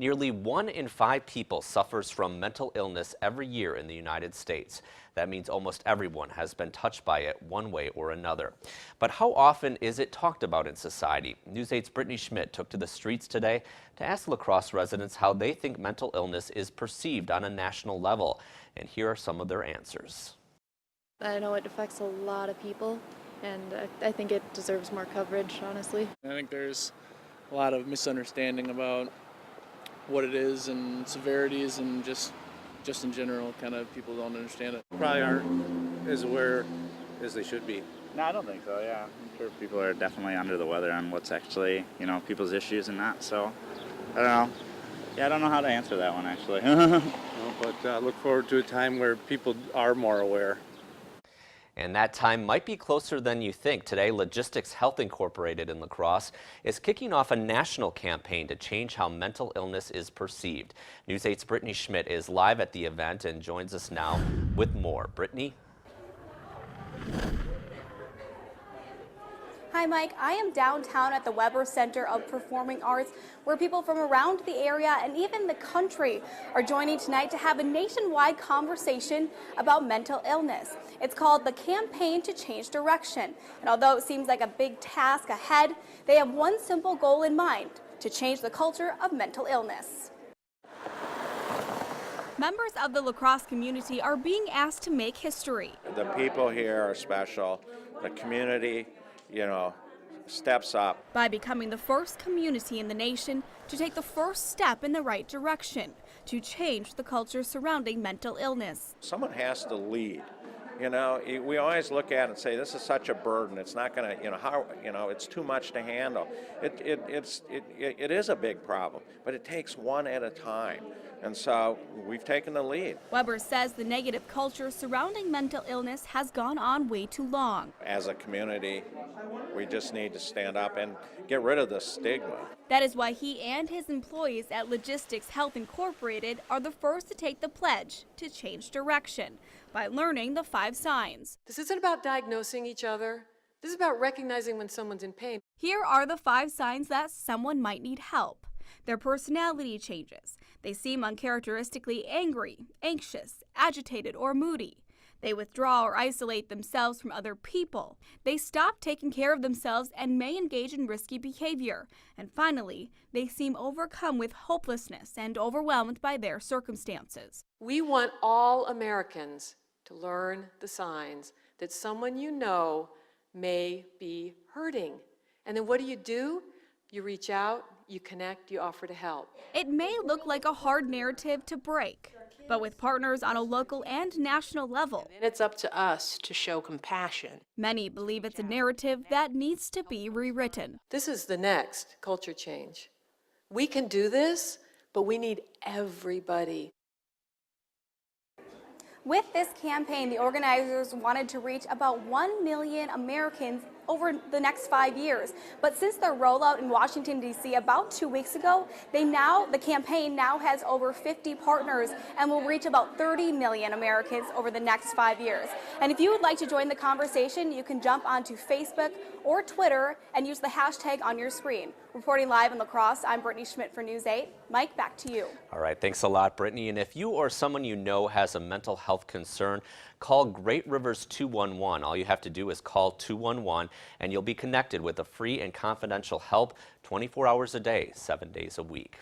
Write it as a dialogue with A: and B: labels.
A: Nearly 1 in 5 people suffers from mental illness every year in the United States. That means almost everyone has been touched by it one way or another. But how often is it talked about in society? News 8's Brittany Schmidt took to the streets today to ask La Crosse residents how they think mental illness is perceived on a national level. And here are some of their answers.
B: I know it affects a lot of people, and I think it deserves more coverage, honestly.
C: I think there's a lot of misunderstanding about what it is and severities, and just in general, kind of people don't understand it.
D: Probably aren't as aware as they should be.
E: No, I don't think so, yeah. I'm sure people are definitely under the weather on what's actually, people's issues and that, so I don't know. Yeah, I don't know how to answer that one, actually.
D: But look forward to a time where people are more aware.
A: And that time might be closer than you think. Today, Logistics Health Incorporated in La Crosse is kicking off a national campaign to change how mental illness is perceived. News 8's Brittany Schmidt is live at the event and joins us now with more. Brittany?
F: Hi Mike, I am downtown at the Weber Center of Performing Arts, where people from around the area and even the country are joining tonight to have a nationwide conversation about mental illness. It's called the Campaign to Change Direction, and although it seems like a big task ahead, they have one simple goal in mind: to change the culture of mental illness. Members of the La Crosse community are being asked to make history.
G: The people here are special. The community, steps up.
F: By becoming the first community in the nation to take the first step in the right direction to change the culture surrounding mental illness.
G: Someone has to lead. We always look at it and say, this is such a burden. It's not going to, it's too much to handle. It is a big problem, but it takes one at a time. And so we've taken the lead.
F: Weber says the negative culture surrounding mental illness has gone on way too long.
G: As a community, we just need to stand up and get rid of the stigma.
F: That is why he and his employees at Logistics Health Incorporated are the first to take the pledge to change direction by learning the 5 signs.
H: This isn't about diagnosing each other. This is about recognizing when someone's in pain.
F: Here are the 5 signs that someone might need help. Their personality changes. They seem uncharacteristically angry, anxious, agitated, or moody. They withdraw or isolate themselves from other people. They stop taking care of themselves and may engage in risky behavior. And finally, they seem overcome with hopelessness and overwhelmed by their circumstances.
H: We want all Americans to learn the signs that someone you know may be hurting. And then what do? You reach out, you connect, you offer to help.
F: It may look like a hard narrative to break, but with partners on a local and national level,
I: and it's up to us to show compassion.
F: Many believe it's a narrative that needs to be rewritten.
H: This is the next culture change. We can do this, but we need everybody.
F: With this campaign, the organizers wanted to reach about 1 million Americans over the next 5 years. But since their rollout in Washington, D.C. about 2 weeks ago, the campaign now has over 50 partners and will reach about 30 million Americans over the next 5 years. And if you would like to join the conversation, you can jump onto Facebook or Twitter and use the hashtag on your screen. Reporting live in La Crosse, I'm Brittany Schmidt for News 8. Mike, back to you.
A: All right, thanks a lot, Brittany. And if you or someone you know has a mental health concern, call Great Rivers 211. All you have to do is call 211 and you'll be connected with a free and confidential help 24 hours a day, 7 days a week.